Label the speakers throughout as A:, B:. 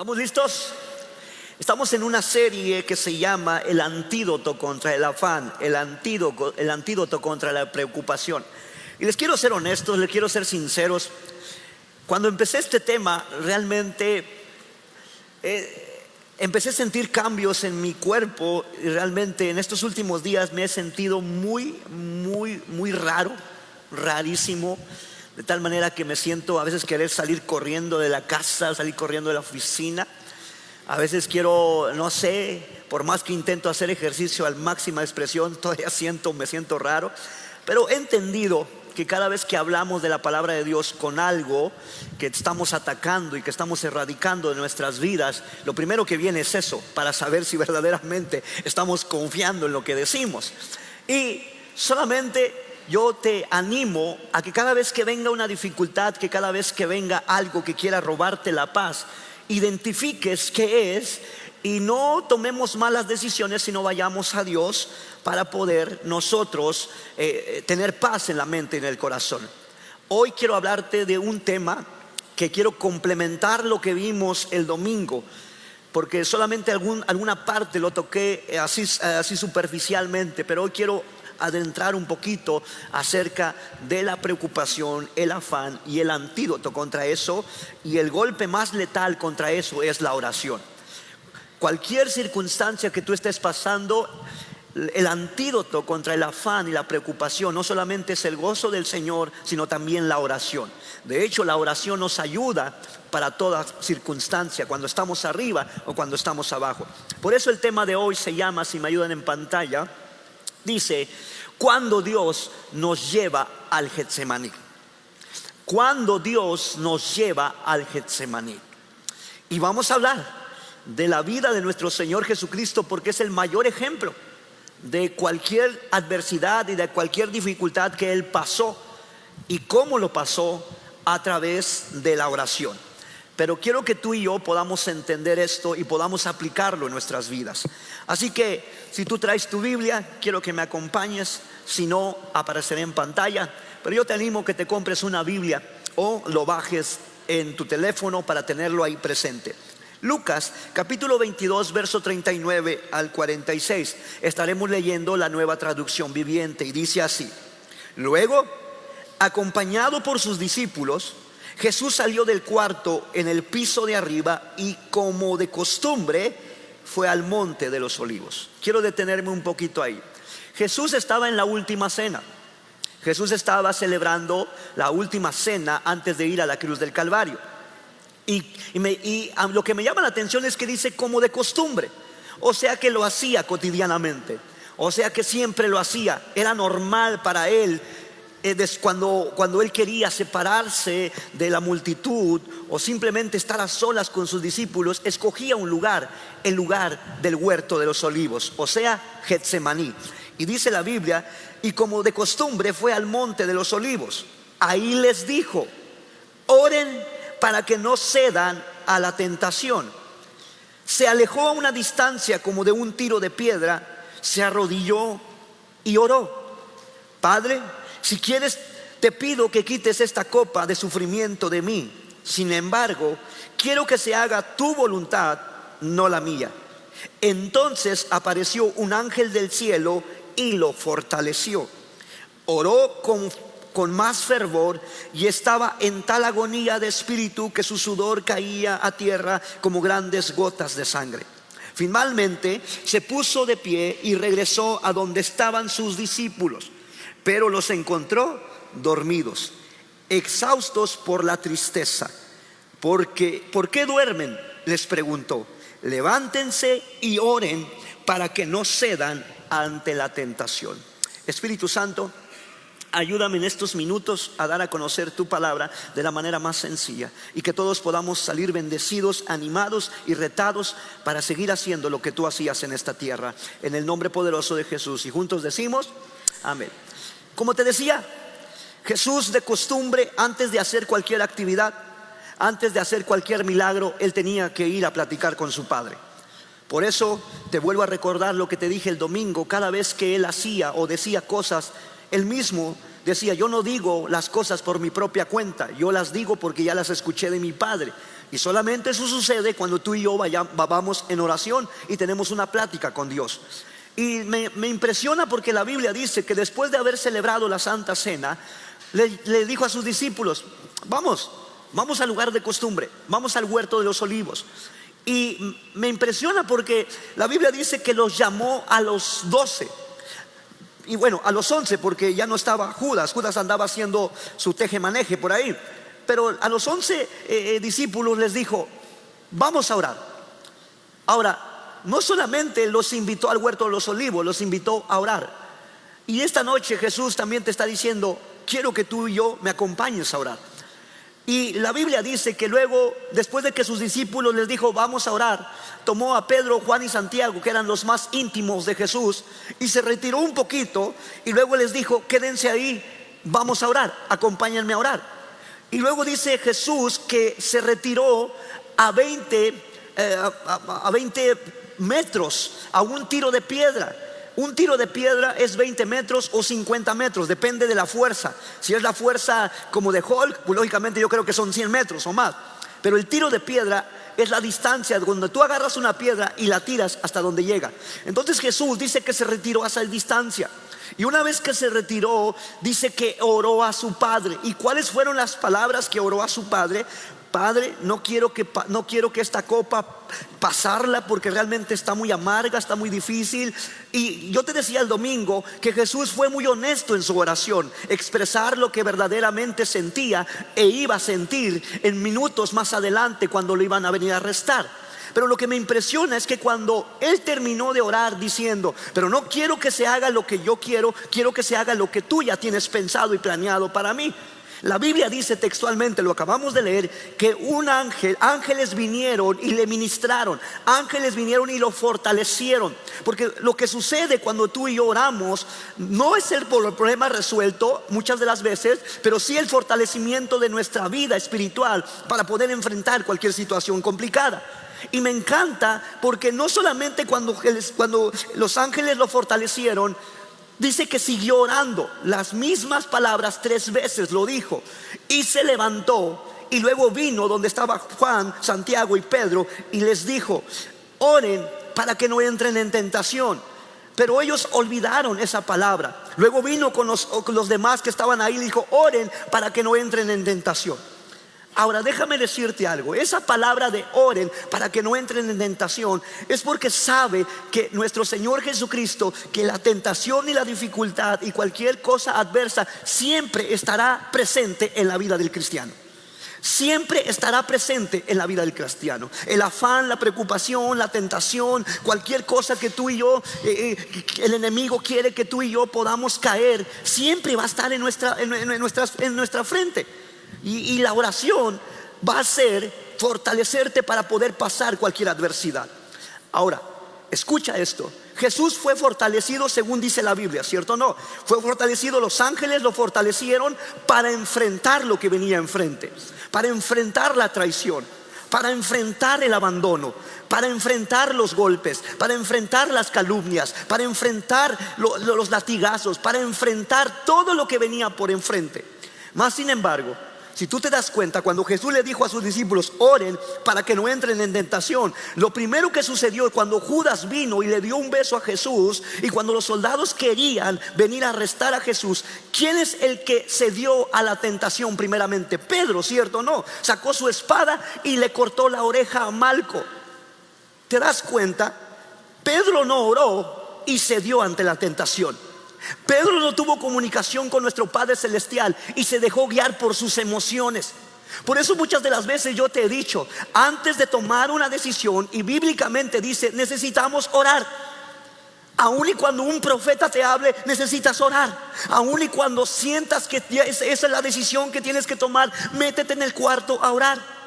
A: ¿Estamos listos? Estamos en una serie que se llama El antídoto contra el afán, el antídoto contra la preocupación. Y les quiero ser honestos, les quiero ser sinceros. Cuando empecé este tema, realmente empecé a sentir cambios en mi cuerpo. Y realmente en estos últimos días me he sentido muy raro, rarísimo. De tal manera que me siento a veces querer salir corriendo de la casa, salir corriendo de la oficina. A veces quiero, no sé, por más que intento hacer ejercicio al máxima expresión, todavía me siento raro. Pero he entendido que cada vez que hablamos de la palabra de Dios con algo que estamos atacando y que estamos erradicando de nuestras vidas, lo primero que viene es eso, para saber si verdaderamente estamos confiando en lo que decimos. Y solamente yo te animo a que cada vez que venga una dificultad, que cada vez que venga algo que quiera robarte la paz, identifiques qué es y no tomemos malas decisiones, sino vayamos a Dios para poder nosotros tener paz en la mente y en el corazón. Hoy quiero hablarte de un tema que quiero complementar lo que vimos el domingo, porque solamente alguna parte lo toqué así superficialmente, pero hoy quiero adentrar un poquito acerca de la preocupación, el afán y el antídoto contra eso. Y el golpe más letal contra eso es la oración. Cualquier circunstancia que tú estés pasando, el antídoto contra el afán y la preocupación no solamente es el gozo del Señor, sino también la oración. De hecho, la oración nos ayuda para toda circunstancia, cuando estamos arriba o cuando estamos abajo. Por eso el tema de hoy se llama, si me ayudan en pantalla, dice: cuando Dios nos lleva al Getsemaní. Cuando Dios nos lleva al Getsemaní. Y vamos a hablar de la vida de nuestro Señor Jesucristo, porque es el mayor ejemplo de cualquier adversidad y de cualquier dificultad que Él pasó, y cómo lo pasó a través de la oración. Pero quiero que tú y yo podamos entender esto y podamos aplicarlo en nuestras vidas. Así que si tú traes tu Biblia, quiero que me acompañes. Si no, apareceré en pantalla. Pero yo te animo que te compres una Biblia o lo bajes en tu teléfono para tenerlo ahí presente. Lucas capítulo 22 verso 39 al 46. Estaremos leyendo la Nueva Traducción Viviente y dice así: luego, acompañado por sus discípulos, Jesús salió del cuarto en el piso de arriba y, como de costumbre, fue al monte de los Olivos. Quiero detenerme un poquito ahí. Jesús estaba en la última cena. Jesús estaba celebrando la última cena antes de ir a la cruz del Calvario. Y lo que me llama la atención es que dice como de costumbre. O sea que lo hacía cotidianamente. O sea que siempre lo hacía. Era normal para él. Cuando él quería separarse de la multitud o simplemente estar a solas con sus discípulos, escogía un lugar, el lugar del huerto de los olivos, o sea, Getsemaní. Y dice la Biblia: y como de costumbre fue al monte de los olivos. Ahí les dijo: oren para que no cedan a la tentación. Se alejó a una distancia como de un tiro de piedra, se arrodilló y oró: Padre, si quieres, te pido que quites esta copa de sufrimiento de mí. Sin embargo, quiero que se haga tu voluntad, no la mía. Entonces apareció un ángel del cielo y lo fortaleció. Oró con más fervor y estaba en tal agonía de espíritu que su sudor caía a tierra como grandes gotas de sangre. Finalmente se puso de pie y regresó a donde estaban sus discípulos. Pero los encontró dormidos, exhaustos por la tristeza. ¿Por qué duermen?, les preguntó. Levántense y oren para que no cedan ante la tentación. Espíritu Santo, ayúdame en estos minutos a dar a conocer tu palabra de la manera más sencilla, y que todos podamos salir bendecidos, animados y retados para seguir haciendo lo que tú hacías en esta tierra. En el nombre poderoso de Jesús. Y juntos decimos amén. Como te decía, Jesús de costumbre, antes de hacer cualquier actividad, antes de hacer cualquier milagro, él tenía que ir a platicar con su Padre. Por eso te vuelvo a recordar lo que te dije el domingo. Cada vez que él hacía o decía cosas, él mismo decía: yo no digo las cosas por mi propia cuenta, yo las digo porque ya las escuché de mi Padre. Y solamente eso sucede cuando tú y yo vamos en oración y tenemos una plática con Dios. Y me impresiona porque la Biblia dice que después de haber celebrado la Santa Cena, le dijo a sus discípulos: vamos al lugar de costumbre, vamos al huerto de los olivos. Y me impresiona porque la Biblia dice que los llamó a los 12. Y bueno, a los 11, porque ya no estaba Judas. Judas andaba haciendo su tejemaneje por ahí. Pero a los 11 discípulos les dijo: vamos a orar. Ahora, no solamente los invitó al huerto de los olivos, los invitó a orar. Y esta noche Jesús también te está diciendo: quiero que tú y yo me acompañes a orar. Y la Biblia dice que luego, después de que sus discípulos les dijo: vamos a orar, tomó a Pedro, Juan y Santiago, que eran los más íntimos de Jesús, y se retiró un poquito. Y luego les dijo: quédense ahí, vamos a orar, acompáñenme a orar. Y luego dice Jesús que se retiró a 20 metros, a un tiro de piedra. Un tiro de piedra es 20 metros o 50 metros, depende de la fuerza. Si es la fuerza como de Hulk, pues lógicamente yo creo que son 100 metros o más. Pero el tiro de piedra es la distancia donde tú agarras una piedra y la tiras hasta donde llega. Entonces Jesús dice que se retiró a esa distancia. Y una vez que se retiró, dice que oró a su Padre. ¿Y cuáles fueron las palabras que oró a su Padre? Padre, no quiero que esta copa pasarla, porque realmente está muy amarga, está muy difícil. Y yo te decía el domingo que Jesús fue muy honesto en su oración, expresar lo que verdaderamente sentía e iba a sentir en minutos más adelante cuando lo iban a venir a arrestar. Pero lo que me impresiona es que cuando él terminó de orar diciendo: pero no quiero que se haga lo que yo quiero, quiero que se haga lo que tú ya tienes pensado y planeado para mí. La Biblia dice textualmente, lo acabamos de leer, que ángeles vinieron y le ministraron, ángeles vinieron y lo fortalecieron. Porque lo que sucede cuando tú y yo oramos no es el problema resuelto muchas de las veces, pero sí el fortalecimiento de nuestra vida espiritual para poder enfrentar cualquier situación complicada. Y me encanta porque no solamente cuando los ángeles lo fortalecieron, dice que siguió orando, las mismas palabras 3 veces lo dijo. Y se levantó y luego vino donde estaba Juan, Santiago y Pedro y les dijo: oren para que no entren en tentación. Pero ellos olvidaron esa palabra. Luego vino con los demás que estaban ahí y dijo: oren para que no entren en tentación. Ahora déjame decirte algo, esa palabra de oren para que no entren en tentación es porque sabe que nuestro Señor Jesucristo, que la tentación y la dificultad y cualquier cosa adversa siempre estará presente en la vida del cristiano. Siempre estará presente en la vida del cristiano. El afán, la preocupación, la tentación, cualquier cosa que tú y yo, el enemigo quiere que tú y yo podamos caer, siempre va a estar en nuestra frente. Y la oración va a ser fortalecerte para poder pasar cualquier adversidad. Ahora, escucha esto. Jesús fue fortalecido según dice la Biblia, ¿cierto o no? Fue fortalecido, los ángeles lo fortalecieron para enfrentar lo que venía enfrente, para enfrentar la traición, para enfrentar el abandono, para enfrentar los golpes, para enfrentar las calumnias, para enfrentar los latigazos, para enfrentar todo lo que venía por enfrente. Más sin embargo, si tú te das cuenta, cuando Jesús le dijo a sus discípulos: oren para que no entren en tentación, lo primero que sucedió cuando Judas vino y le dio un beso a Jesús, y cuando los soldados querían venir a arrestar a Jesús, ¿quién es el que se dio a la tentación primeramente? Pedro, ¿cierto o no? Sacó su espada y le cortó la oreja a Malco. ¿Te das cuenta? Pedro no oró y cedió ante la tentación. Pedro no tuvo comunicación con nuestro Padre Celestial y se dejó guiar por sus emociones. Por eso muchas de las veces yo te he dicho, antes de tomar una decisión, y bíblicamente dice, necesitamos orar. Aun y cuando un profeta te hable, necesitas orar. Aun y cuando sientas que esa es la decisión que tienes que tomar, métete en el cuarto a orar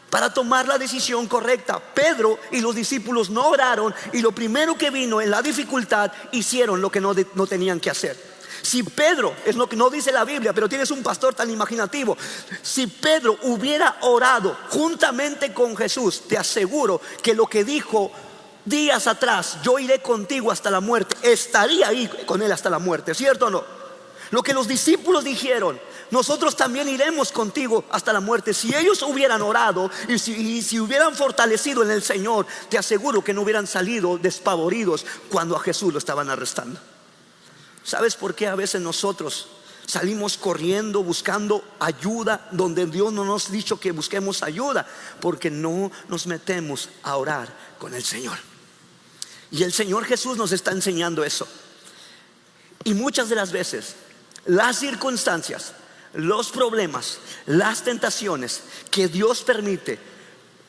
A: para tomar la decisión correcta. Pedro y los discípulos no oraron, y lo primero que vino en la dificultad, hicieron lo que no tenían que hacer. Si Pedro, es lo que no dice la Biblia, pero tienes un pastor tan imaginativo, si Pedro hubiera orado juntamente con Jesús, te aseguro que lo que dijo días atrás, yo iré contigo hasta la muerte, estaría ahí con él hasta la muerte, ¿cierto o no? Lo que los discípulos dijeron: nosotros también iremos contigo hasta la muerte. Si ellos hubieran orado y si hubieran fortalecido en el Señor, te aseguro que no hubieran salido despavoridos cuando a Jesús lo estaban arrestando. ¿Sabes por qué a veces nosotros salimos corriendo buscando ayuda donde Dios no nos ha dicho que busquemos ayuda? Porque no nos metemos a orar con el Señor. Y el Señor Jesús nos está enseñando eso. Y muchas de las veces las circunstancias, los problemas, las tentaciones que Dios permite,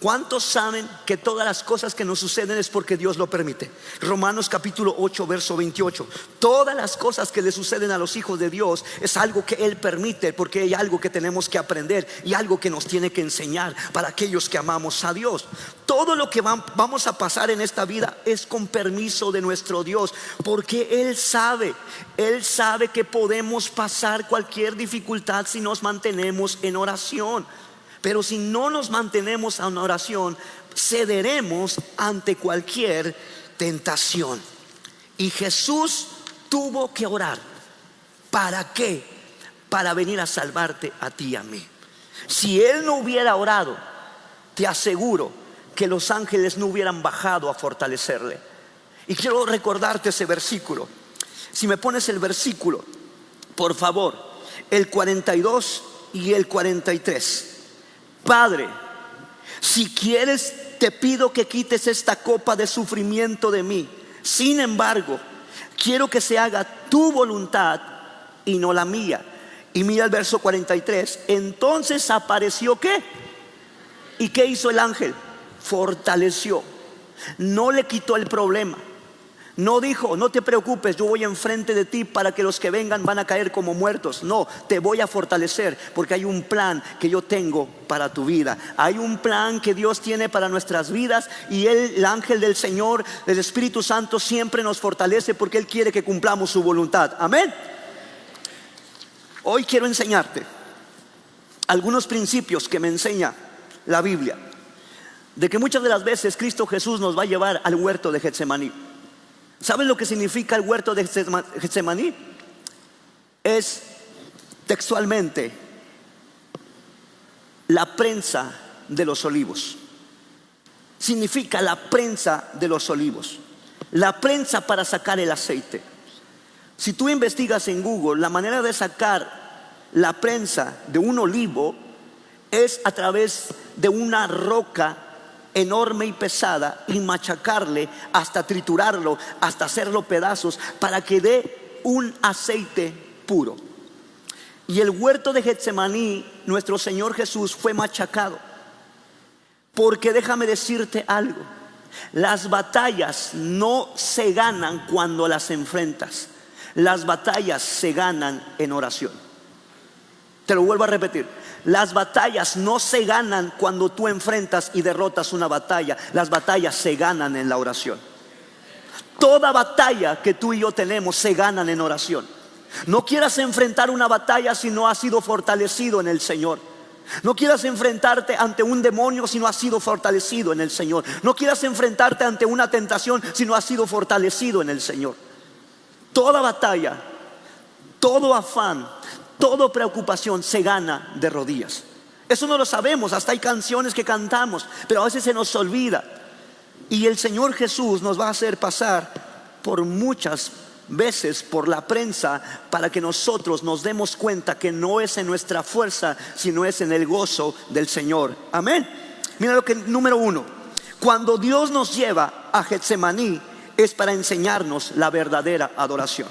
A: ¿cuántos saben que todas las cosas que nos suceden es porque Dios lo permite? Romanos capítulo 8 verso 28. Todas las cosas que le suceden a los hijos de Dios es algo que Él permite, porque hay algo que tenemos que aprender y algo que nos tiene que enseñar para aquellos que amamos a Dios. Todo lo que vamos a pasar en esta vida es con permiso de nuestro Dios, porque Él sabe que podemos pasar cualquier dificultad si nos mantenemos en oración. Pero si no nos mantenemos en oración, cederemos ante cualquier tentación. Y Jesús tuvo que orar. ¿Para qué? Para venir a salvarte a ti y a mí. Si Él no hubiera orado, te aseguro que los ángeles no hubieran bajado a fortalecerle. Y quiero recordarte ese versículo. Si me pones el versículo, por favor, el 42 y el 43. Padre, si quieres, te pido que quites esta copa de sufrimiento de mí. Sin embargo, quiero que se haga tu voluntad y no la mía. Y mira el verso 43. Entonces apareció ¿qué? ¿Y qué hizo el ángel? Fortaleció. No le quitó el problema. No dijo: no te preocupes, yo voy enfrente de ti para que los que vengan van a caer como muertos. No, te voy a fortalecer porque hay un plan que yo tengo para tu vida. Hay un plan que Dios tiene para nuestras vidas, y el ángel del Señor, el Espíritu Santo, siempre nos fortalece porque Él quiere que cumplamos su voluntad. Amén. Hoy quiero enseñarte algunos principios que me enseña la Biblia, de que muchas de las veces Cristo Jesús nos va a llevar al huerto de Getsemaní. ¿Saben lo que significa el huerto de Getsemaní? Es textualmente la prensa de los olivos. Significa la prensa de los olivos. La prensa para sacar el aceite. Si tú investigas en Google, la manera de sacar la prensa de un olivo es a través de una roca enorme y pesada, y machacarle hasta triturarlo, hasta hacerlo pedazos para que dé un aceite puro. Y el huerto de Getsemaní, nuestro Señor Jesús fue machacado, porque déjame decirte algo: las batallas no se ganan cuando las enfrentas, las batallas se ganan en oración. Te lo vuelvo a repetir: las batallas no se ganan cuando tú enfrentas y derrotas una batalla. Las batallas se ganan en la oración. Toda batalla que tú y yo tenemos se ganan en oración. No quieras enfrentar una batalla si no has sido fortalecido en el Señor. No quieras enfrentarte ante un demonio si no has sido fortalecido en el Señor. No quieras enfrentarte ante una tentación si no has sido fortalecido en el Señor. Toda batalla, todo afán, toda preocupación se gana de rodillas. Eso no lo sabemos, hasta hay canciones que cantamos, pero a veces se nos olvida. Y el Señor Jesús nos va a hacer pasar por muchas veces por la prensa para que nosotros nos demos cuenta que no es en nuestra fuerza, sino es en el gozo del Señor. Amén. Mira lo que número 1. Cuando Dios nos lleva a Getsemaní es para enseñarnos la verdadera adoración.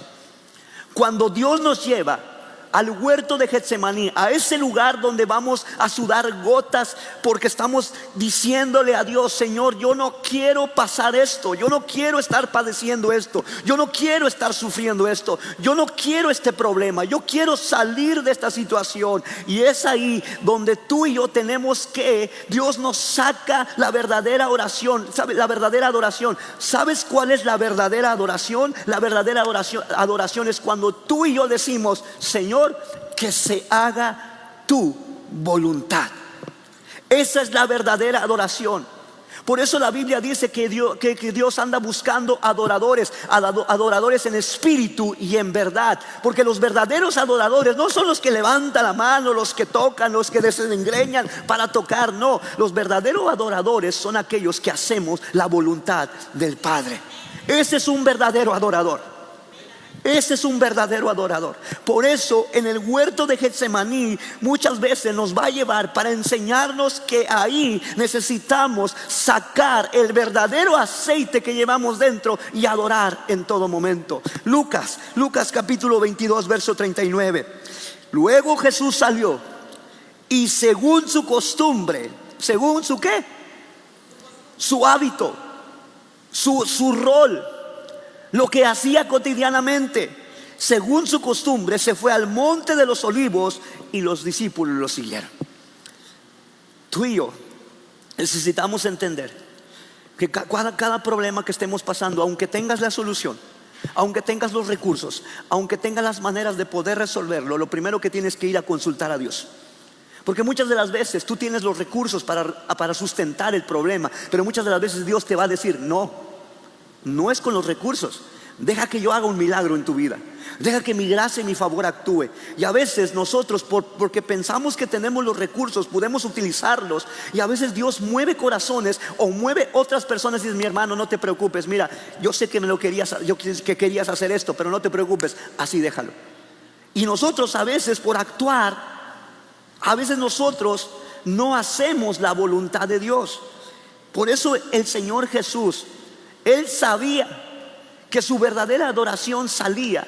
A: Cuando Dios nos lleva al huerto de Getsemaní, a ese lugar donde vamos a sudar gotas porque estamos diciéndole a Dios: Señor, yo no quiero pasar esto, yo no quiero estar padeciendo esto, yo no quiero estar sufriendo esto, yo no quiero este problema, yo quiero salir de esta situación. Y es ahí donde tú y yo tenemos que, Dios nos saca la verdadera oración, la verdadera adoración. ¿Sabes cuál es la verdadera adoración? La verdadera adoración es cuando tú y yo decimos: Señor, que se haga tu voluntad. Esa es la verdadera adoración. Por eso la Biblia dice que Dios anda buscando adoradores en espíritu y en verdad. Porque los verdaderos adoradores no son los que levantan la mano, los que tocan, los que desengreñan para tocar. No, los verdaderos adoradores son aquellos que hacemos la voluntad del Padre. Ese es un verdadero adorador. Ese es un verdadero adorador. Por eso en el huerto de Getsemaní muchas veces nos va a llevar para enseñarnos que ahí necesitamos sacar el verdadero aceite que llevamos dentro y adorar en todo momento. Lucas capítulo 22 verso 39. Luego Jesús salió y según su costumbre, según su ¿qué? Su hábito, su rol, lo que hacía cotidianamente, según su costumbre, se fue al monte de los olivos y los discípulos lo siguieron. Tú y yo necesitamos entender que cada problema que estemos pasando, aunque tengas la solución, aunque tengas los recursos, aunque tengas las maneras de poder resolverlo, lo primero que tienes que ir a consultar a Dios. Porque muchas de las veces tú tienes los recursos para sustentar el problema, pero muchas de las veces Dios te va a decir: no es con los recursos. Deja que yo haga un milagro en tu vida. Deja que mi gracia y mi favor actúe. Y a veces nosotros, porque pensamos que tenemos los recursos, podemos utilizarlos. Y a veces Dios mueve corazones o mueve otras personas y dice: mi hermano, no te preocupes. Mira, yo sé que que querías hacer esto, pero no te preocupes, así déjalo. Y nosotros a veces por actuar, a veces nosotros no hacemos la voluntad de Dios. Por eso el Señor Jesús, Él sabía que su verdadera adoración salía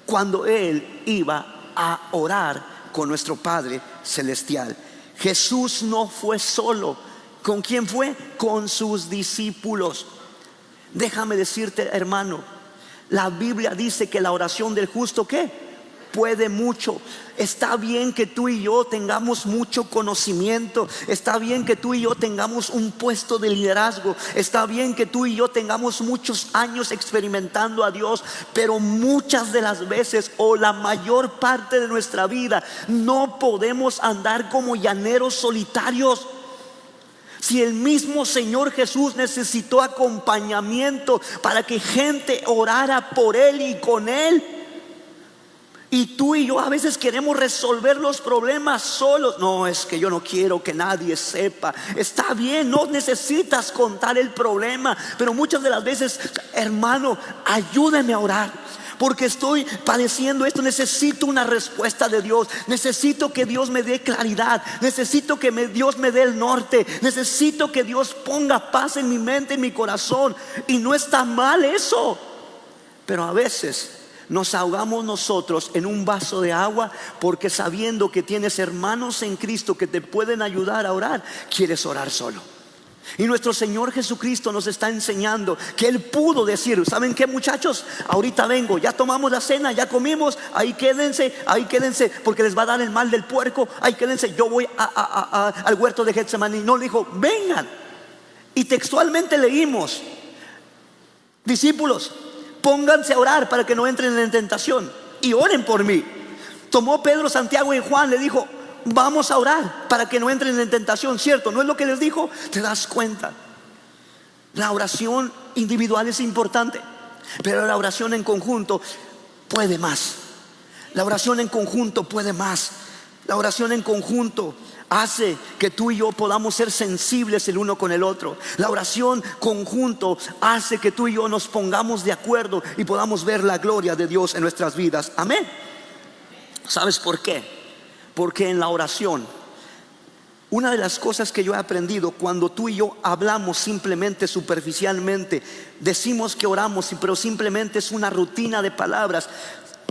A: cuando Él iba a orar con nuestro Padre Celestial. Jesús no fue solo. ¿Con quién fue? Con sus discípulos. Déjame decirte, hermano, la Biblia dice que la oración del justo, ¿qué? Puede mucho. Está bien que tú y yo tengamos mucho conocimiento. Está bien que tú y yo tengamos un puesto de liderazgo. Está bien que tú y yo tengamos muchos años experimentando a Dios. Pero muchas de las veces, o la mayor parte de nuestra vida, no podemos andar como llaneros solitarios. Si el mismo Señor Jesús necesitó acompañamiento para que gente orara por Él y con Él, y tú y yo a veces queremos resolver los problemas solos. No, es que yo no quiero que nadie sepa. Está bien, no necesitas contar el problema, pero muchas de las veces: hermano, ayúdeme a orar, porque estoy padeciendo esto. Necesito una respuesta de Dios. Necesito que Dios me dé claridad. Necesito que Dios me dé el norte. Necesito que Dios ponga paz en mi mente, en mi corazón. Y no está mal eso, pero a veces nos ahogamos nosotros en un vaso de agua, porque sabiendo que tienes hermanos en Cristo que te pueden ayudar a orar, quieres orar solo. Y nuestro Señor Jesucristo nos está enseñando que Él pudo decir: ¿saben qué, muchachos? Ahorita vengo, ya tomamos la cena, ya comimos, ahí quédense, porque les va a dar el mal del puerco. Ahí quédense, yo voy al huerto de Getsemaní. No, le dijo: vengan. Y textualmente leímos: discípulos, pónganse a orar para que no entren en tentación, y oren por mí. Tomó Pedro, Santiago y Juan, le dijo: vamos a orar para que no entren en tentación, ¿cierto? ¿No es lo que les dijo? ¿Te das cuenta? La oración individual es importante, pero la oración en conjunto puede más. La oración en conjunto puede más. La oración en conjunto hace que tú y yo podamos ser sensibles el uno con el otro. La oración conjunto hace que tú y yo nos pongamos de acuerdo y podamos ver la gloria de Dios en nuestras vidas. Amén. ¿Sabes por qué? Porque en la oración, una de las cosas que yo he aprendido, cuando tú y yo hablamos simplemente superficialmente, decimos que oramos, pero simplemente es una rutina de palabras,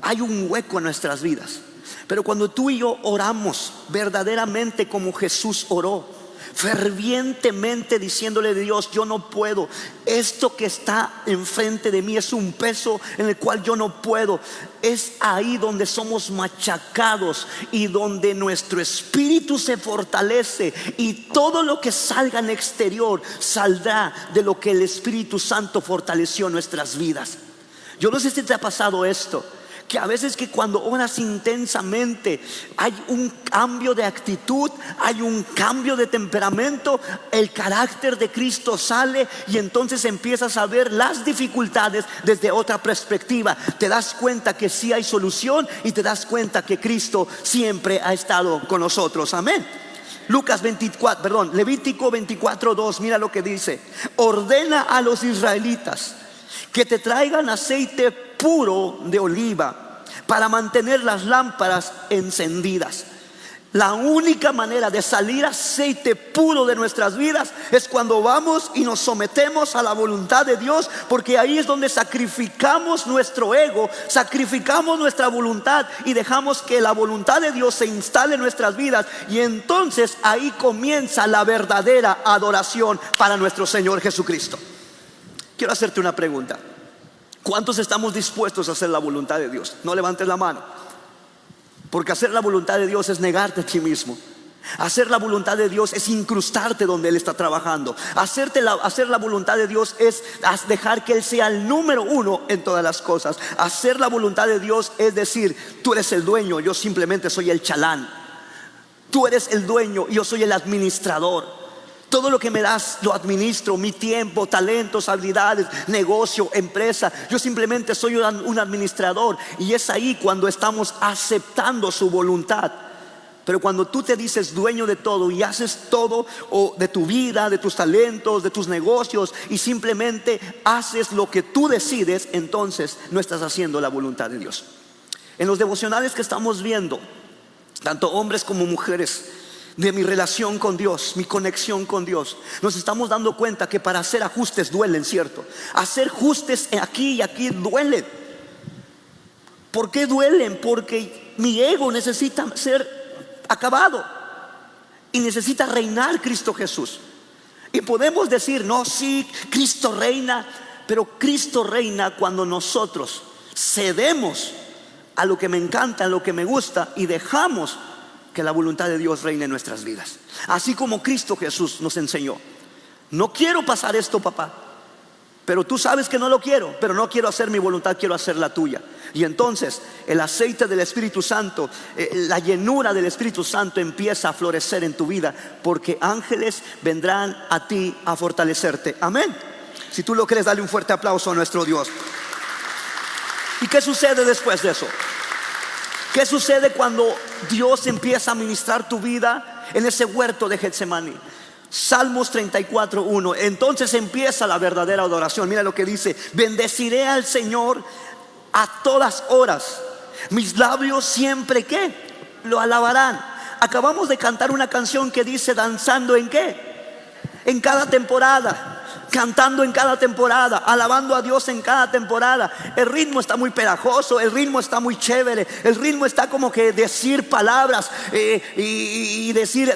A: hay un hueco en nuestras vidas. Pero cuando tú y yo oramos verdaderamente como Jesús oró, fervientemente diciéndole a Dios: yo no puedo, esto que está enfrente de mí es un peso en el cual yo no puedo. Es ahí donde somos machacados y donde nuestro espíritu se fortalece, y todo lo que salga en exterior saldrá de lo que el Espíritu Santo fortaleció en nuestras vidas. Yo no sé si te ha pasado esto, que a veces que cuando oras intensamente hay un cambio de actitud, hay un cambio de temperamento, el carácter de Cristo sale y entonces empiezas a ver las dificultades desde otra perspectiva. Te das cuenta que sí hay solución y te das cuenta que Cristo siempre ha estado con nosotros. Amén. Levítico 24:2, mira lo que dice: ordena a los israelitas que te traigan aceite puro de oliva para mantener las lámparas encendidas. La única manera de salir aceite puro de nuestras vidas es cuando vamos y nos sometemos a la voluntad de Dios, porque ahí es donde sacrificamos nuestro ego, sacrificamos nuestra voluntad y dejamos que la voluntad de Dios se instale en nuestras vidas, y entonces ahí comienza la verdadera adoración para nuestro Señor Jesucristo. Quiero hacerte una pregunta: ¿cuántos estamos dispuestos a hacer la voluntad de Dios? No levantes la mano, porque hacer la voluntad de Dios es negarte a ti mismo. Hacer la voluntad de Dios es incrustarte donde Él está trabajando. Hacer la voluntad de Dios es dejar que Él sea el número uno en todas las cosas. Hacer la voluntad de Dios es decir: tú eres el dueño, yo simplemente soy el chalán. Tú eres el dueño, yo soy el administrador. Todo lo que me das lo administro, mi tiempo, talentos, habilidades, negocio, empresa. Yo simplemente soy un administrador. Y es ahí cuando estamos aceptando su voluntad. Pero cuando tú te dices dueño de todo y haces todo, o de tu vida, de tus talentos, de tus negocios, y simplemente haces lo que tú decides, entonces no estás haciendo la voluntad de Dios. En los devocionales que estamos viendo, tanto hombres como mujeres, de mi relación con Dios, mi conexión con Dios, nos estamos dando cuenta que para hacer ajustes duelen, ¿cierto? Hacer ajustes aquí y aquí duelen. ¿Por qué duelen? Porque mi ego necesita ser acabado y necesita reinar Cristo Jesús. Y podemos decir: no, sí, Cristo reina, pero Cristo reina cuando nosotros cedemos a lo que me encanta, a lo que me gusta, y dejamos que la voluntad de Dios reine en nuestras vidas. Así como Cristo Jesús nos enseñó: no quiero pasar esto, papá, pero tú sabes que no lo quiero, pero no quiero hacer mi voluntad, quiero hacer la tuya. Y entonces el aceite del Espíritu Santo, la llenura del Espíritu Santo empieza a florecer en tu vida, porque ángeles vendrán a ti a fortalecerte. Amén. Si tú lo crees, dale un fuerte aplauso a nuestro Dios. ¿Y qué sucede después de eso? ¿Qué sucede cuando Dios empieza a ministrar tu vida en ese huerto de Getsemaní? Salmos 34:1. Entonces empieza la verdadera adoración. Mira lo que dice: bendeciré al Señor a todas horas, mis labios siempre ¿qué? Lo alabarán. Acabamos de cantar una canción que dice: danzando en ¿qué? En cada temporada. Cantando en cada temporada, alabando a Dios en cada temporada. El ritmo está muy pegajoso, el ritmo está muy chévere, el ritmo está como que decir palabras y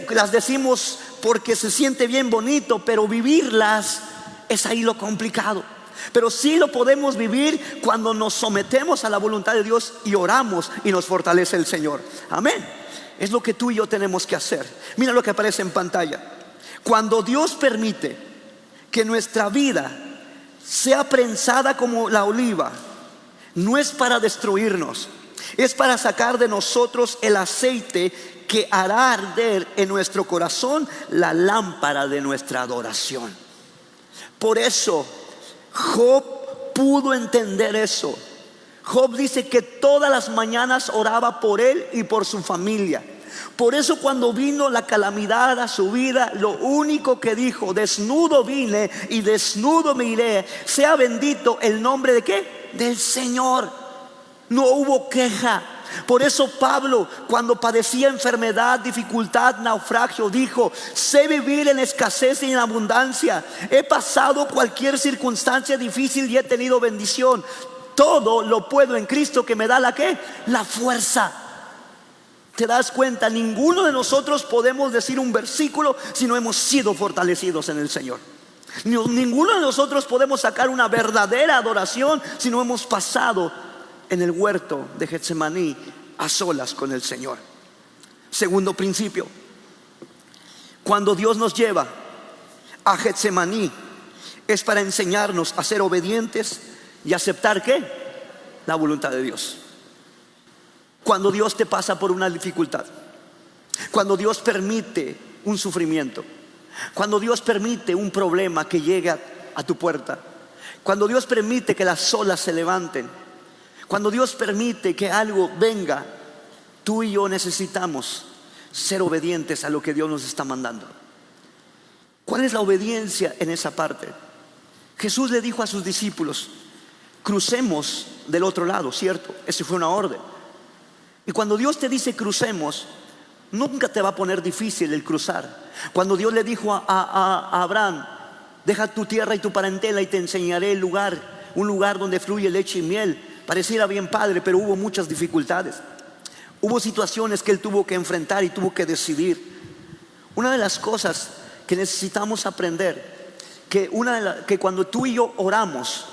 A: las decimos porque se siente bien bonito, pero vivirlas es ahí lo complicado. Pero sí lo podemos vivir cuando nos sometemos a la voluntad de Dios y oramos y nos fortalece el Señor. Amén. Es lo que tú y yo tenemos que hacer. Mira lo que aparece en pantalla. Cuando Dios permite que nuestra vida sea prensada como la oliva, no es para destruirnos, es para sacar de nosotros el aceite que hará arder en nuestro corazón la lámpara de nuestra adoración. Por eso Job pudo entender eso. Job dice que todas las mañanas oraba por él y por su familia. Por eso cuando vino la calamidad a su vida, lo único que dijo: desnudo vine y desnudo me iré, sea bendito el nombre de ¿qué? Del Señor. No hubo queja. Por eso Pablo, cuando padecía enfermedad, dificultad, naufragio, dijo: sé vivir en escasez y en abundancia. He pasado cualquier circunstancia difícil y he tenido bendición. Todo lo puedo en Cristo que me da la ¿qué? La fuerza. ¿Te das cuenta? Ninguno de nosotros podemos decir un versículo si no hemos sido fortalecidos en el Señor. Ninguno de nosotros podemos sacar una verdadera adoración si no hemos pasado en el huerto de Getsemaní a solas con el Señor. Segundo principio: cuando Dios nos lleva a Getsemaní es para enseñarnos a ser obedientes y aceptar ¿qué? La voluntad de Dios. cuando Dios te pasa por una dificultad, cuando Dios permite un sufrimiento, cuando Dios permite un problema que llegue a tu puerta, cuando Dios permite que las olas se levanten, cuando Dios permite que algo venga, tú y yo necesitamos ser obedientes a lo que Dios nos está mandando. ¿Cuál es la obediencia en esa parte? Jesús le dijo a sus discípulos: crucemos del otro lado, ¿cierto? Esa fue una orden. Y cuando Dios te dice crucemos, nunca te va a poner difícil el cruzar. Cuando Dios le dijo a Abraham: deja tu tierra y tu parentela y te enseñaré el lugar, un lugar donde fluye leche y miel, pareciera bien padre, pero hubo muchas dificultades. Hubo situaciones que él tuvo que enfrentar y tuvo que decidir. Una de las cosas que necesitamos aprender, que cuando tú y yo oramos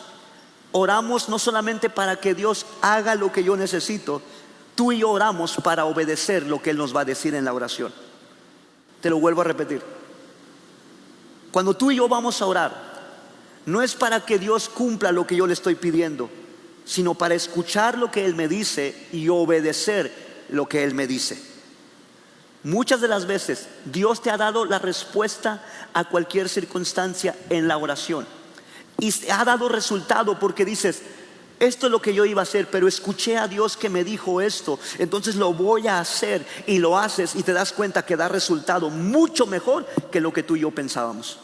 A: no solamente para que Dios haga lo que yo necesito, tú y yo oramos para obedecer lo que Él nos va a decir en la oración. Te lo vuelvo a repetir. Cuando tú y yo vamos a orar, no es para que Dios cumpla lo que yo le estoy pidiendo, sino para escuchar lo que Él me dice y obedecer lo que Él me dice. Muchas de las veces Dios te ha dado la respuesta a cualquier circunstancia en la oración, y te ha dado resultado porque dices: esto es lo que yo iba a hacer, pero escuché a Dios que me dijo esto, entonces lo voy a hacer. Y lo haces y te das cuenta que da resultado mucho mejor que lo que tú y yo pensábamos.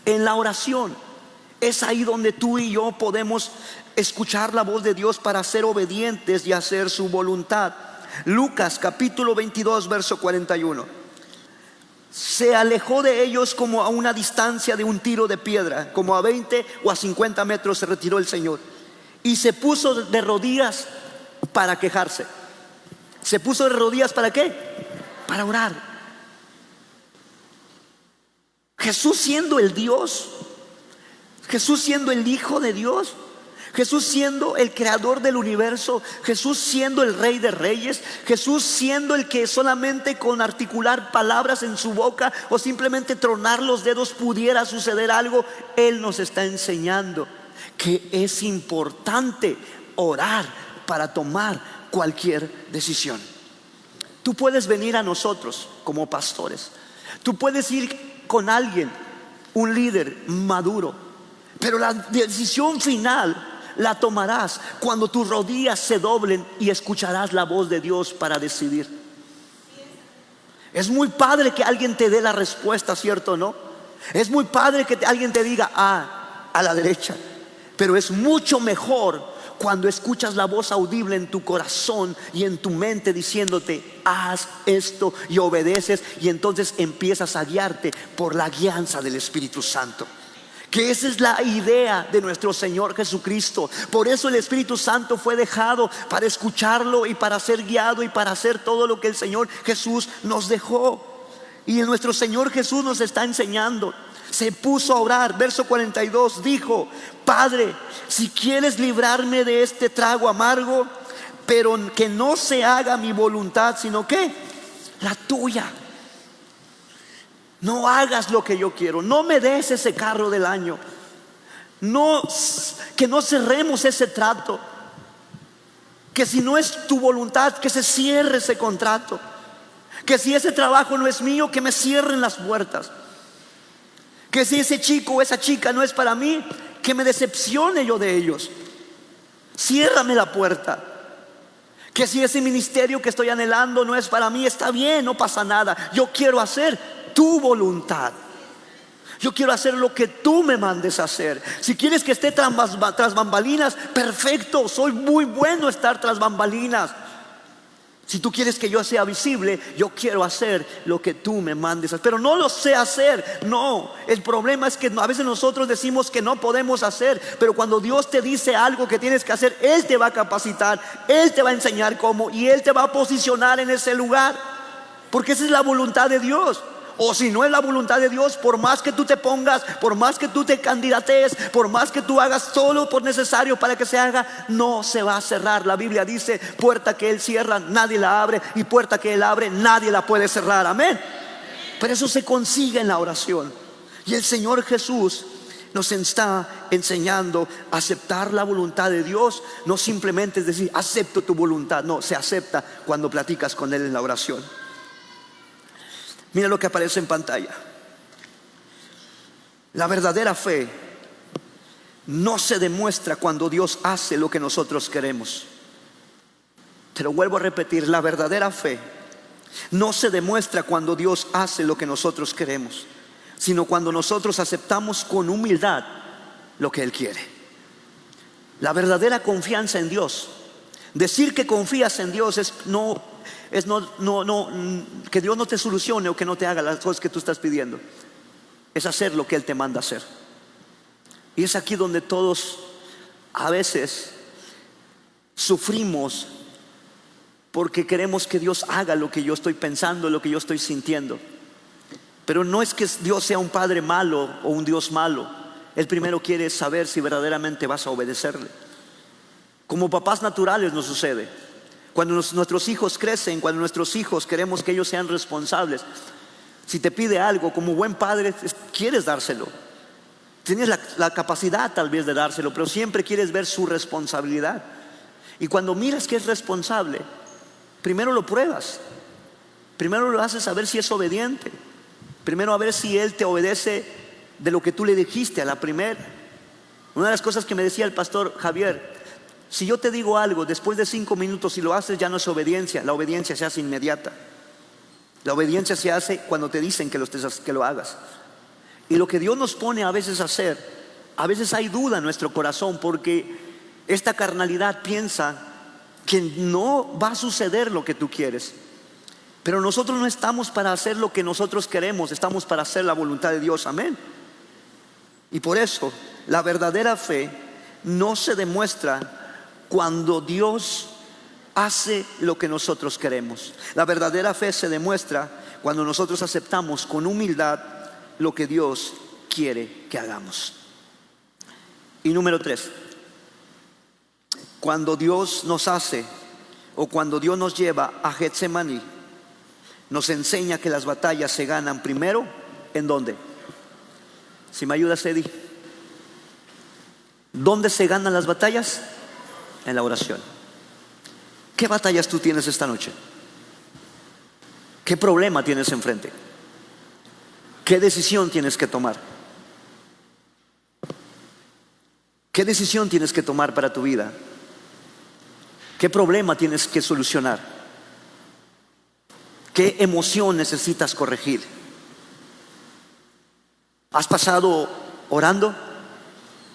A: En la oración es ahí donde tú y yo podemos escuchar la voz de Dios para ser obedientes y hacer su voluntad. Lucas capítulo 22 verso 41. Se alejó de ellos como a una distancia de un tiro de piedra, como a 20 o a 50 metros se retiró el Señor, y se puso de rodillas para quejarse. ¿Se puso de rodillas para qué? Para orar. Jesús siendo el Dios, Jesús siendo el Hijo de Dios, Jesús siendo el creador del universo, Jesús siendo el Rey de Reyes, Jesús siendo el que solamente con articular palabras en su boca o simplemente tronar los dedos pudiera suceder algo. Él nos está enseñando que es importante orar para tomar cualquier decisión. Tú puedes venir a nosotros como pastores, tú puedes ir con alguien, un líder maduro, pero la decisión final la tomarás cuando tus rodillas se doblen y escucharás la voz de Dios para decidir. Es muy padre que alguien te dé la respuesta, ¿cierto o no? Es muy padre que alguien te diga a la derecha, pero es mucho mejor cuando escuchas la voz audible en tu corazón y en tu mente diciéndote: haz esto, y obedeces, y entonces empiezas a guiarte por la guianza del Espíritu Santo. Que esa es la idea de nuestro Señor Jesucristo. Por eso el Espíritu Santo fue dejado, para escucharlo y para ser guiado y para hacer todo lo que el Señor Jesús nos dejó. Y nuestro Señor Jesús nos está enseñando. Se puso a orar, verso 42, dijo: Padre, si quieres librarme de este trago amargo, pero que no se haga mi voluntad, sino que la tuya. No hagas lo que yo quiero, no me des ese carro del año, que no cerremos ese trato, que si no es tu voluntad, que se cierre ese contrato, que si ese trabajo no es mío, que me cierren las puertas, que si ese chico o esa chica no es para mí, que me decepcione yo de ellos. Ciérrame la puerta. Que si ese ministerio que estoy anhelando no es para mí, está bien, no pasa nada. Yo quiero hacer tu voluntad. Yo quiero hacer lo que tú me mandes a hacer. Si quieres que esté tras bambalinas, perfecto, soy muy bueno estar tras bambalinas. Si tú quieres que yo sea visible, yo quiero hacer lo que tú me mandes a hacer. Pero no lo sé hacer. No, el problema es que a veces nosotros decimos que no podemos hacer, pero cuando Dios te dice algo que tienes que hacer, Él te va a capacitar, Él te va a enseñar cómo, y Él te va a posicionar en ese lugar, porque esa es la voluntad de Dios. O si no es la voluntad de Dios, por más que tú te pongas, por más que tú te candidates, por más que tú hagas todo lo por necesario para que se haga, no se va a cerrar. La Biblia dice: puerta que Él cierra, nadie la abre, y puerta que Él abre, nadie la puede cerrar. Amén. Pero eso se consigue en la oración. Y el Señor Jesús nos está enseñando a aceptar la voluntad de Dios. No simplemente es decir, acepto tu voluntad. No, se acepta cuando platicas con Él en la oración. Mira lo que aparece en pantalla. La verdadera fe no se demuestra cuando Dios hace lo que nosotros queremos. Te lo vuelvo a repetir, la verdadera fe no se demuestra cuando Dios hace lo que nosotros queremos, sino cuando nosotros aceptamos con humildad lo que Él quiere. La verdadera confianza en Dios, decir que confías en Dios es que Dios no te solucione o que no te haga las cosas que tú estás pidiendo. Es hacer lo que Él te manda hacer. Y es aquí donde todos a veces sufrimos, porque queremos que Dios haga lo que yo estoy pensando, lo que yo estoy sintiendo. Pero no es que Dios sea un padre malo o un Dios malo. Él primero quiere saber si verdaderamente vas a obedecerle. Como papás naturales nos sucede. Cuando nuestros hijos crecen, cuando nuestros hijos queremos que ellos sean responsables, si te pide algo, como buen padre quieres dárselo. Tienes la capacidad tal vez de dárselo, pero siempre quieres ver su responsabilidad. Y cuando miras que es responsable, primero lo pruebas. Primero lo haces a ver si es obediente. Primero a ver si Él te obedece de lo que tú le dijiste a la primera. Una de las cosas que me decía el pastor Javier: si yo te digo algo, después de 5 minutos si lo haces ya no es obediencia. La obediencia se hace inmediata. La obediencia se hace cuando te dicen que lo hagas. Y lo que Dios nos pone a veces a hacer, a veces hay duda en nuestro corazón, porque esta carnalidad piensa que no va a suceder lo que tú quieres. Pero nosotros no estamos para hacer lo que nosotros queremos, estamos para hacer la voluntad de Dios. Amén. Y por eso la verdadera fe no se demuestra cuando Dios hace lo que nosotros queremos. La verdadera fe se demuestra cuando nosotros aceptamos con humildad lo que Dios quiere que hagamos. Y número 3, cuando Dios nos hace, o cuando Dios nos lleva a Getsemaní, nos enseña que las batallas se ganan primero, ¿en dónde? Si me ayudas, Eddie. ¿Dónde se ganan las batallas? En la oración. ¿Qué batallas tú tienes esta noche? ¿Qué problema tienes enfrente? ¿Qué decisión tienes que tomar? ¿Qué decisión tienes que tomar para tu vida? ¿Qué problema tienes que solucionar? ¿Qué emoción necesitas corregir? ¿Has pasado orando?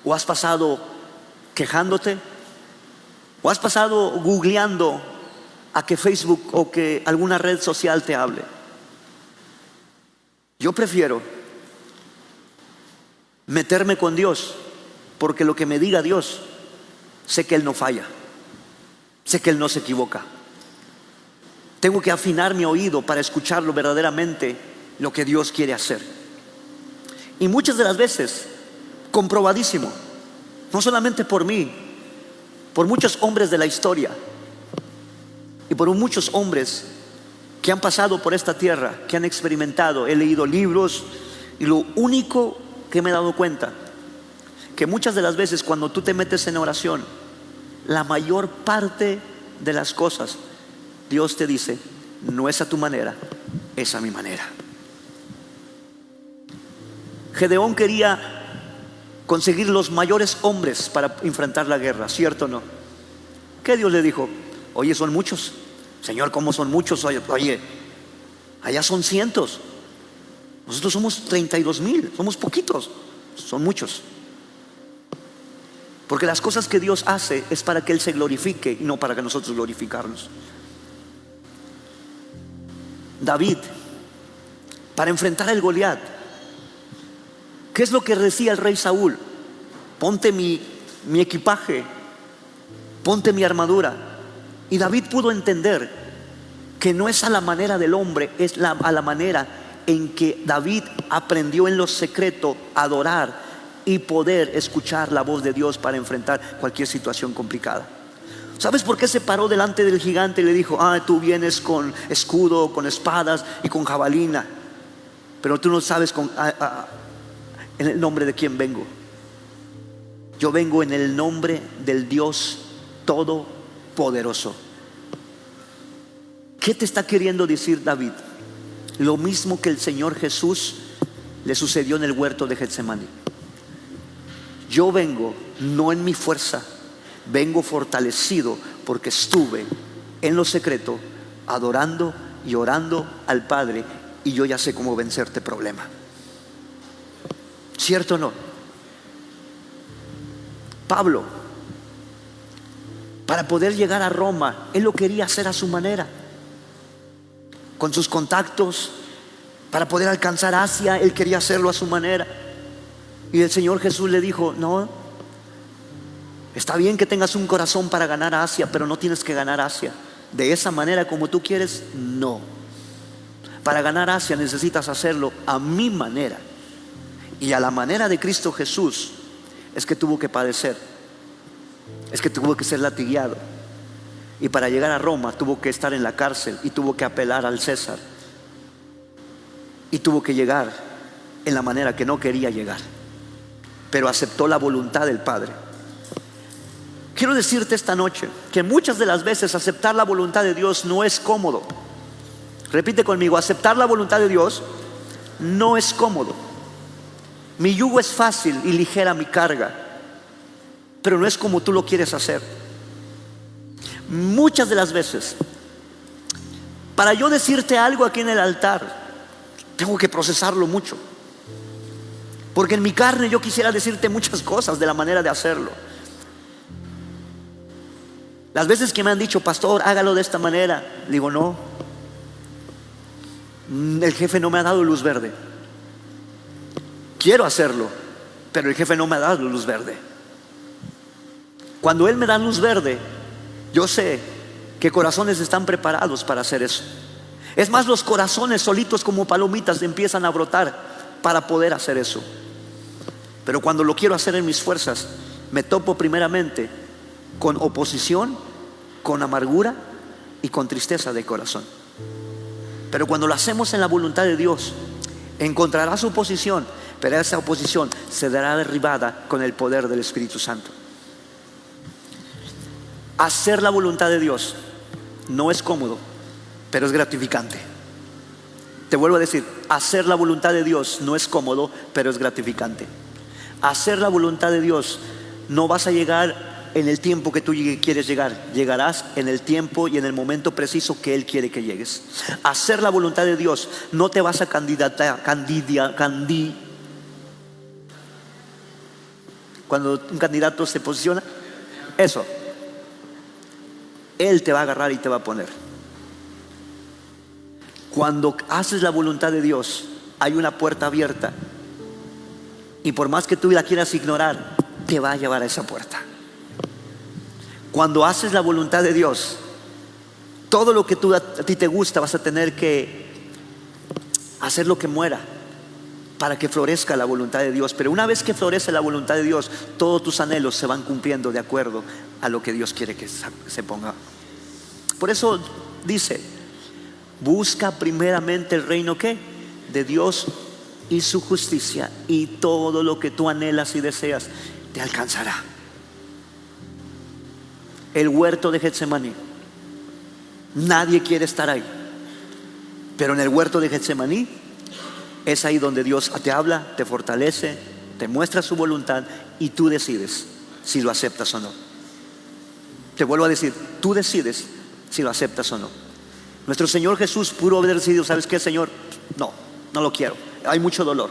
A: ¿O has pasado quejándote? ¿O has pasado googleando a que Facebook o que alguna red social te hable? Yo prefiero meterme con Dios, porque lo que me diga Dios, sé que Él no falla, sé que Él no se equivoca. Tengo que afinar mi oído para escucharlo verdaderamente, lo que Dios quiere hacer. Y muchas de las veces, comprobadísimo, no solamente por mí, por muchos hombres de la historia y por muchos hombres que han pasado por esta tierra, que han experimentado. He leído libros y lo único que me he dado cuenta, que muchas de las veces cuando tú te metes en oración, la mayor parte de las cosas Dios te dice: no es a tu manera, es a mi manera. Gedeón quería conseguir los mayores hombres para enfrentar la guerra, ¿cierto o no? ¿Qué Dios le dijo? Oye, son muchos. Señor, ¿cómo son muchos? Oye, allá son cientos. Nosotros somos 32,000, somos poquitos. Son muchos. Porque las cosas que Dios hace es para que Él se glorifique y no para que nosotros glorificarnos. David, para enfrentar al Goliat, ¿qué es lo que decía el rey Saúl? Ponte mi equipaje, ponte mi armadura. Y David pudo entender que no es a la manera del hombre, es a la manera en que David aprendió en lo secreto a adorar y poder escuchar la voz de Dios para enfrentar cualquier situación complicada. ¿Sabes por qué se paró delante del gigante y le dijo: tú vienes con escudo, con espadas y con jabalina, pero tú no sabes en el nombre de quién vengo? Yo vengo en el nombre del Dios Todopoderoso. ¿Qué te está queriendo decir David? Lo mismo que el Señor Jesús le sucedió en el huerto de Getsemaní. Yo vengo no en mi fuerza, vengo fortalecido porque estuve en lo secreto adorando y orando al Padre, y yo ya sé cómo vencer este problema. ¿Cierto o no? Pablo, para poder llegar a Roma, él lo quería hacer a su manera, con sus contactos. Para poder alcanzar Asia, él quería hacerlo a su manera. Y el Señor Jesús le dijo: no, está bien que tengas un corazón para ganar a Asia, pero no tienes que ganar Asia de esa manera como tú quieres. No, para ganar Asia necesitas hacerlo a mi manera, y a la manera de Cristo Jesús. Es que tuvo que padecer, es que tuvo que ser latigueado, y para llegar a Roma tuvo que estar en la cárcel, y tuvo que apelar al César, y tuvo que llegar en la manera que no quería llegar, pero aceptó la voluntad del Padre. Quiero decirte esta noche que muchas de las veces aceptar la voluntad de Dios no es cómodo. Repite conmigo: aceptar la voluntad de Dios no es cómodo. Mi yugo es fácil y ligera mi carga, pero no es como tú lo quieres hacer. Muchas de las veces, para yo decirte algo aquí en el altar, tengo que procesarlo mucho, porque en mi carne yo quisiera decirte muchas cosas de la manera de hacerlo. Las veces que me han dicho: pastor, hágalo de esta manera, digo: no, el jefe no me ha dado luz verde. Quiero hacerlo, pero el jefe no me ha dado luz verde. Cuando él me da luz verde, yo sé que corazones están preparados para hacer eso. Es más, los corazones solitos como palomitas empiezan a brotar para poder hacer eso. Pero cuando lo quiero hacer en mis fuerzas, me topo primeramente con oposición, con amargura y con tristeza de corazón. Pero cuando lo hacemos en la voluntad de Dios, encontrarás oposición, pero esa oposición será derribada con el poder del Espíritu Santo. Hacer la voluntad de Dios no es cómodo, pero es gratificante. Te vuelvo a decir: hacer la voluntad de Dios no es cómodo, pero es gratificante. Hacer la voluntad de Dios, no vas a llegar en el tiempo que tú quieres llegar, llegarás en el tiempo y en el momento preciso que Él quiere que llegues. Hacer la voluntad de Dios, no te vas a candidatar, cuando un candidato se posiciona, eso, Él te va a agarrar y te va a poner. Cuando haces la voluntad de Dios, hay una puerta abierta, y por más que tú la quieras ignorar, te va a llevar a esa puerta. Cuando haces la voluntad de Dios, todo lo que a ti te gusta, vas a tener que hacer lo que muera para que florezca la voluntad de Dios. Pero una vez que florece la voluntad de Dios, todos tus anhelos se van cumpliendo de acuerdo a lo que Dios quiere que se ponga. Por eso dice: busca primeramente el reino, ¿qué? De Dios y su justicia, y todo lo que tú anhelas y deseas te alcanzará. El huerto de Getsemaní, nadie quiere estar ahí, pero en el huerto de Getsemaní es ahí donde Dios te habla, te fortalece, te muestra su voluntad, y tú decides si lo aceptas o no. Te vuelvo a decir: tú decides si lo aceptas o no. Nuestro Señor Jesús pudo haber decidido: ¿sabes qué, Señor? No lo quiero, hay mucho dolor.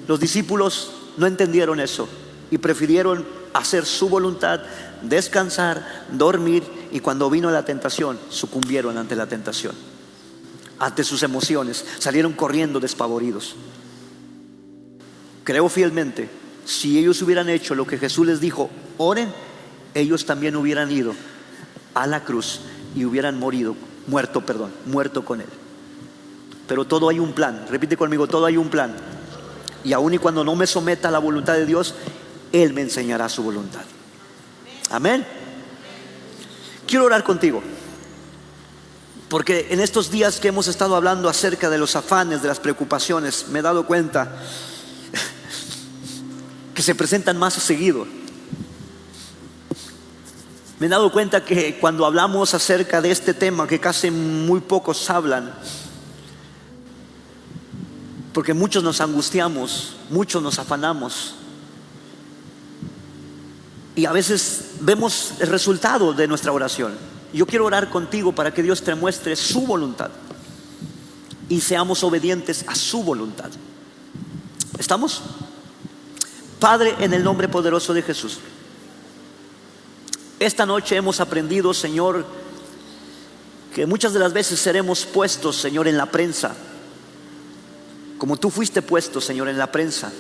A: Los discípulos no entendieron eso y prefirieron hacer su voluntad, descansar, dormir, y cuando vino la tentación, sucumbieron ante la tentación, ante sus emociones, salieron corriendo despavoridos. Creo fielmente, si ellos hubieran hecho lo que Jesús les dijo, oren, ellos también hubieran ido a la cruz y hubieran muerto con Él. Pero todo hay un plan. Repite conmigo: todo hay un plan. Y aun y cuando no me someta a la voluntad de Dios, Él me enseñará su voluntad. Amén. Quiero orar contigo, porque en estos días que hemos estado hablando acerca de los afanes, de las preocupaciones, me he dado cuenta que se presentan más seguido. Me he dado cuenta que cuando hablamos acerca de este tema, que casi muy pocos hablan, porque muchos nos angustiamos, muchos nos afanamos, y a veces vemos el resultado de nuestra oración. Yo quiero orar contigo para que Dios te muestre su voluntad y seamos obedientes a su voluntad. ¿Estamos? Padre, en el nombre poderoso de Jesús, esta noche hemos aprendido, Señor, que muchas de las veces seremos puestos, Señor, en la prensa, como tú fuiste puesto, Señor, en la prensa,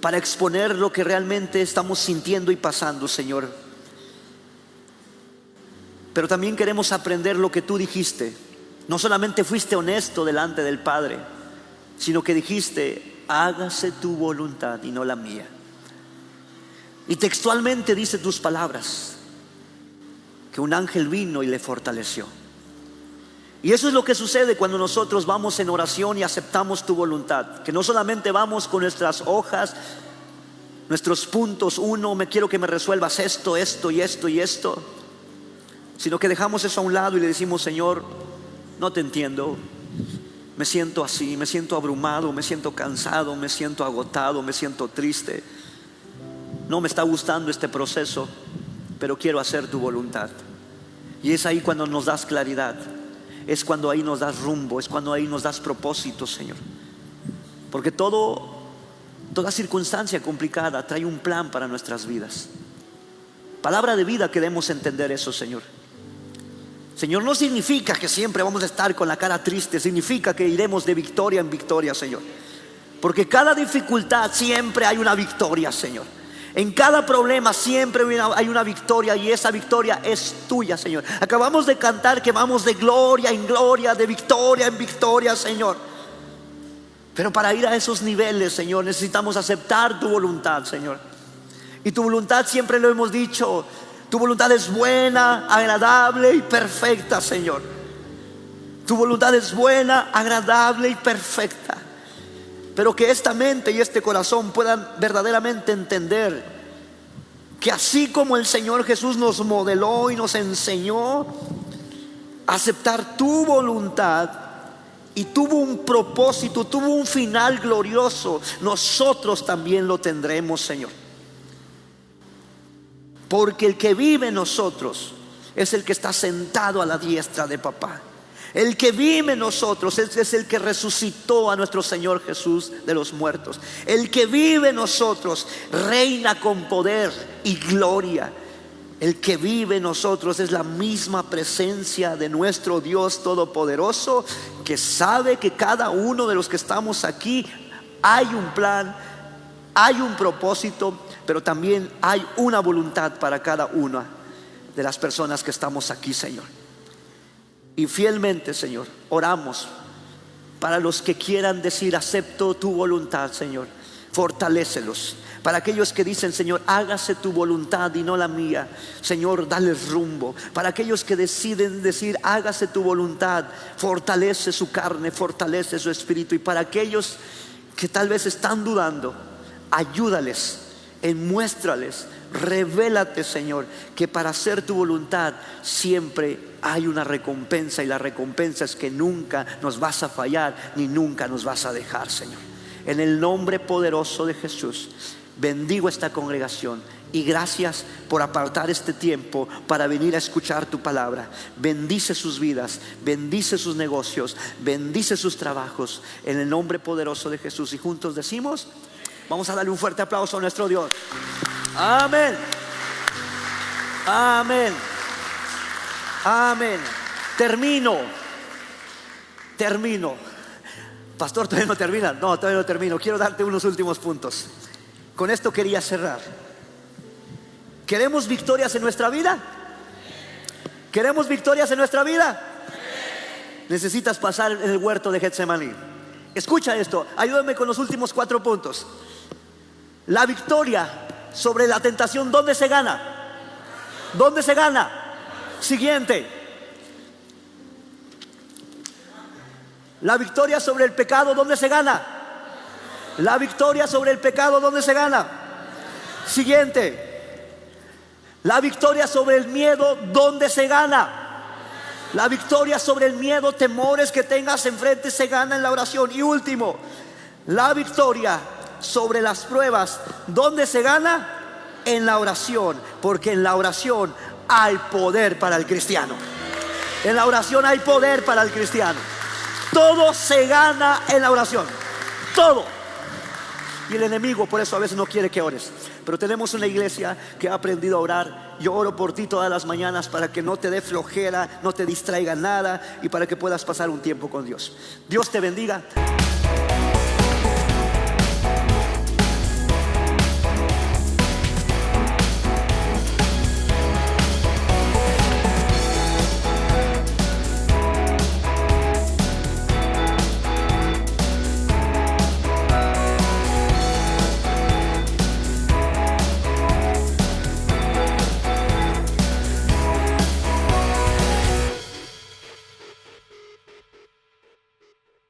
A: para exponer lo que realmente estamos sintiendo y pasando, Señor. Pero también queremos aprender lo que tú dijiste. No solamente fuiste honesto delante del Padre, sino que dijiste: hágase tu voluntad y no la mía. Y textualmente dice tus palabras, que un ángel vino y le fortaleció. Y eso es lo que sucede cuando nosotros vamos en oración y aceptamos tu voluntad, que no solamente vamos con nuestras hojas, nuestros puntos: uno, me quiero que me resuelvas esto, esto y esto y esto, sino que dejamos eso a un lado y le decimos: Señor, no te entiendo, me siento así, me siento abrumado, me siento cansado, me siento agotado, me siento triste, no me está gustando este proceso, pero quiero hacer tu voluntad. Y es ahí cuando nos das claridad, es cuando ahí nos das rumbo, es cuando ahí nos das propósito, Señor. Porque toda circunstancia complicada trae un plan para nuestras vidas. Palabra de vida, queremos entender eso, Señor. Señor, no significa que siempre vamos a estar con la cara triste, significa que iremos de victoria en victoria, Señor. Porque cada dificultad siempre hay una victoria, Señor. En cada problema siempre hay una victoria, y esa victoria es tuya, Señor. Acabamos de cantar que vamos de gloria en gloria, de victoria en victoria, Señor. Pero para ir a esos niveles, Señor, necesitamos aceptar tu voluntad, Señor. Y tu voluntad, siempre lo hemos dicho, tu voluntad es buena, agradable y perfecta, Señor. Tu voluntad es buena, agradable y perfecta. Pero que esta mente y este corazón puedan verdaderamente entender que así como el Señor Jesús nos modeló y nos enseñó a aceptar tu voluntad, y tuvo un propósito, tuvo un final glorioso, nosotros también lo tendremos, Señor. Porque el que vive en nosotros es el que está sentado a la diestra de papá. El que vive en nosotros es el que resucitó a nuestro Señor Jesús de los muertos. El que vive en nosotros reina con poder y gloria. El que vive en nosotros es la misma presencia de nuestro Dios Todopoderoso, que sabe que cada uno de los que estamos aquí hay un plan, hay un propósito, pero también hay una voluntad para cada una de las personas que estamos aquí, Señor. Y fielmente, Señor, oramos para los que quieran decir: acepto tu voluntad, Señor. Fortalécelos. Para aquellos que dicen: Señor, hágase tu voluntad y no la mía, Señor, dales rumbo. Para aquellos que deciden decir: hágase tu voluntad, fortalece su carne, fortalece su espíritu. Y para aquellos que tal vez están dudando, ayúdales, muéstrales, revélate, Señor, que para hacer tu voluntad siempre hay una recompensa, y la recompensa es que nunca nos vas a fallar ni nunca nos vas a dejar, Señor. En el nombre poderoso de Jesús, bendigo esta congregación y gracias por apartar este tiempo para venir a escuchar tu palabra. Bendice sus vidas, bendice sus negocios, bendice sus trabajos, en el nombre poderoso de Jesús. Y juntos decimos: vamos a darle un fuerte aplauso a nuestro Dios. Amén. Amén. Amén. Termino. Pastor, ¿todavía no termina? No, todavía no termino. Quiero darte unos últimos puntos. Con esto quería cerrar. ¿Queremos victorias en nuestra vida? ¿Queremos victorias en nuestra vida? Necesitas pasar en el huerto de Getsemaní. Escucha esto, ayúdame con los últimos 4 puntos. La victoria sobre la tentación, ¿dónde se gana? ¿Dónde se gana? Siguiente. La victoria sobre el pecado, ¿dónde se gana? La victoria sobre el pecado, ¿dónde se gana? Siguiente. La victoria sobre el miedo, ¿dónde se gana? La victoria sobre el miedo, temores que tengas enfrente, se gana en la oración. Y último, la victoria sobre las pruebas, ¿dónde se gana? En la oración, porque en la oración hay poder para el cristiano. En la oración hay poder para el cristiano. Todo se gana en la oración, todo. Y el enemigo por eso a veces no quiere que ores. Pero tenemos una iglesia que ha aprendido a orar. Yo oro por ti todas las mañanas para que no te dé flojera, no te distraiga nada, y para que puedas pasar un tiempo con Dios. Dios te bendiga.